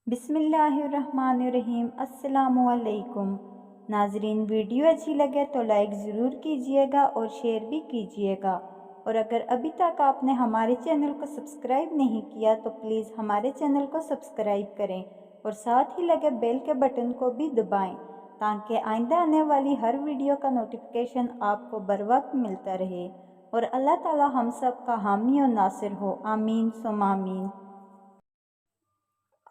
بسم اللہ الرحمن الرحیم۔ السلام علیکم ناظرین، ویڈیو اچھی لگے تو لائک ضرور کیجئے گا اور شیئر بھی کیجئے گا، اور اگر ابھی تک آپ نے ہمارے چینل کو سبسکرائب نہیں کیا تو پلیز ہمارے چینل کو سبسکرائب کریں اور ساتھ ہی لگے بیل کے بٹن کو بھی دبائیں تاکہ آئندہ آنے والی ہر ویڈیو کا نوٹیفیکیشن آپ کو بر وقت ملتا رہے، اور اللہ تعالی ہم سب کا حامی و ناصر ہو، آمین ثم آمین۔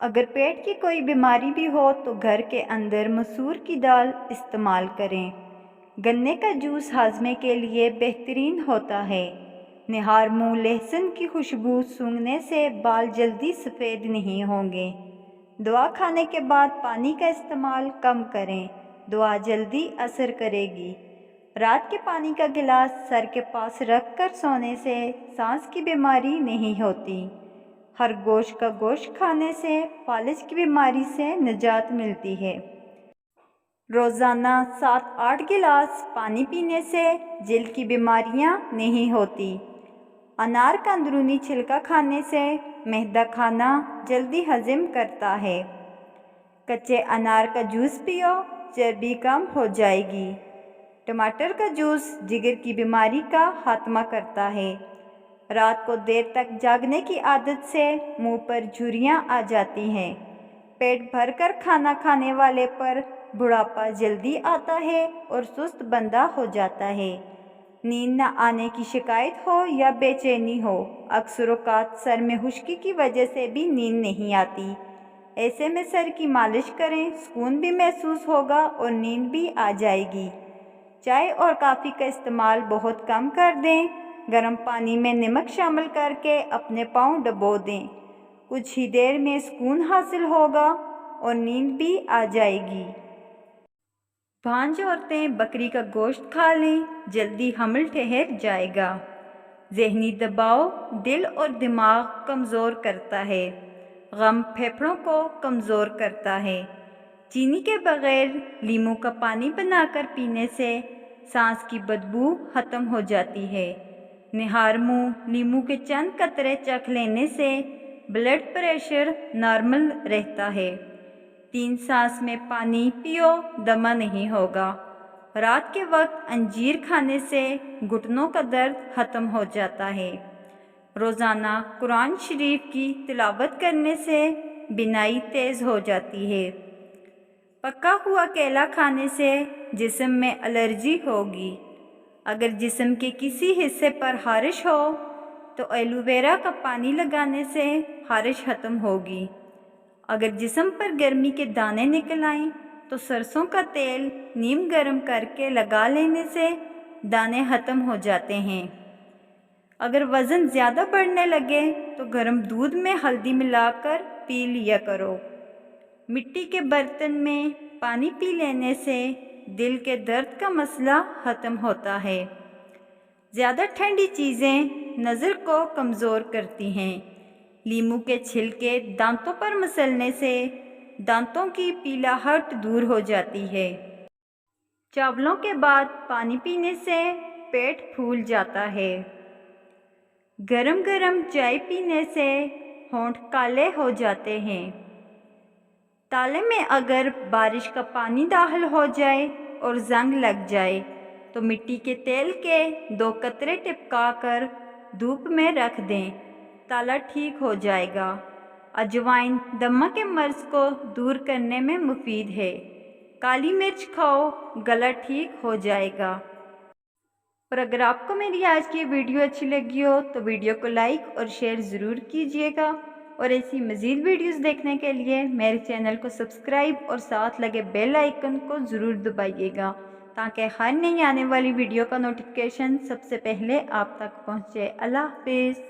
اگر پیٹ کی کوئی بیماری بھی ہو تو گھر کے اندر مسور کی دال استعمال کریں۔ گنے کا جوس ہاضمے کے لیے بہترین ہوتا ہے۔ نہار منہ لہسن کی خوشبو سونگھنے سے بال جلدی سفید نہیں ہوں گے۔ دوا کھانے کے بعد پانی کا استعمال کم کریں، دوا جلدی اثر کرے گی۔ رات کے پانی کا گلاس سر کے پاس رکھ کر سونے سے سانس کی بیماری نہیں ہوتی۔ خرگوش کا گوشت کھانے سے فالج کی بیماری سے نجات ملتی ہے۔ روزانہ 7-8 گلاس پانی پینے سے جلد کی بیماریاں نہیں ہوتی۔ انار کا اندرونی چھلکا کھانے سے معدہ کھانا جلدی ہضم کرتا ہے۔ کچے انار کا جوس پیو، چربی کم ہو جائے گی۔ ٹماٹر کا جوس جگر کی بیماری کا خاتمہ کرتا ہے۔ رات کو دیر تک جاگنے کی عادت سے منہ پر جھریاں آ جاتی ہیں۔ پیٹ بھر کر کھانا کھانے والے پر بڑھاپا جلدی آتا ہے اور سست بندہ ہو جاتا ہے۔ نیند نہ آنے کی شکایت ہو یا بے چینی ہو، اکثر اوقات سر میں خشکی کی وجہ سے بھی نیند نہیں آتی۔ ایسے میں سر کی مالش کریں، سکون بھی محسوس ہوگا اور نیند بھی آ جائے گی۔ چائے اور کافی کا استعمال بہت کم کر دیں۔ گرم پانی میں نمک شامل کر کے اپنے پاؤں ڈبو دیں، کچھ ہی دیر میں سکون حاصل ہوگا اور نیند بھی آ جائے گی۔ بانجھ عورتیں بکری کا گوشت کھا لیں، جلدی حمل ٹھہر جائے گا۔ ذہنی دباؤ دل اور دماغ کمزور کرتا ہے۔ غم پھیپھڑوں کو کمزور کرتا ہے۔ چینی کے بغیر لیموں کا پانی بنا کر پینے سے سانس کی بدبو ختم ہو جاتی ہے۔ نہار منہ لیموں کے چند قطرے چکھ لینے سے بلڈ پریشر نارمل رہتا ہے۔ 3 سانس میں پانی پیو، دمہ نہیں ہوگا۔ رات کے وقت انجیر کھانے سے گھٹنوں کا درد ختم ہو جاتا ہے۔ روزانہ قرآن شریف کی تلاوت کرنے سے بینائی تیز ہو جاتی ہے۔ پکا ہوا کیلا کھانے سے جسم میں الرجی ہوگی۔ اگر جسم کے کسی حصے پر خارش ہو تو ایلو ویرا کا پانی لگانے سے خارش ختم ہوگی۔ اگر جسم پر گرمی کے دانے نکل آئیں تو سرسوں کا تیل نیم گرم کر کے لگا لینے سے دانے ختم ہو جاتے ہیں۔ اگر وزن زیادہ بڑھنے لگے تو گرم دودھ میں ہلدی ملا کر پی لیا کرو۔ مٹی کے برتن میں پانی پی لینے سے دل کے درد کا مسئلہ ختم ہوتا ہے۔ زیادہ ٹھنڈی چیزیں نظر کو کمزور کرتی ہیں۔ لیموں کے چھلکے دانتوں پر مسلنے سے دانتوں کی پیلاہٹ دور ہو جاتی ہے۔ چاولوں کے بعد پانی پینے سے پیٹ پھول جاتا ہے۔ گرم گرم چائے پینے سے ہونٹ کالے ہو جاتے ہیں۔ تالے میں اگر بارش کا پانی داخل ہو جائے اور زنگ لگ جائے تو مٹی کے تیل کے 2 قطرے ٹپکا کر دھوپ میں رکھ دیں، تالا ٹھیک ہو جائے گا۔ اجوائن دمہ کے مرض کو دور کرنے میں مفید ہے۔ کالی مرچ کھاؤ، گلا ٹھیک ہو جائے گا۔ اور اگر آپ کو میری آج کی ویڈیو اچھی لگی ہو تو ویڈیو کو لائک اور شیئر ضرور کیجیے گا، اور ایسی مزید ویڈیوز دیکھنے کے لیے میرے چینل کو سبسکرائب اور ساتھ لگے بیل آئیکن کو ضرور دبائیے گا تاکہ ہر نئی آنے والی ویڈیو کا نوٹیفیکیشن سب سے پہلے آپ تک پہنچے۔ اللہ حافظ۔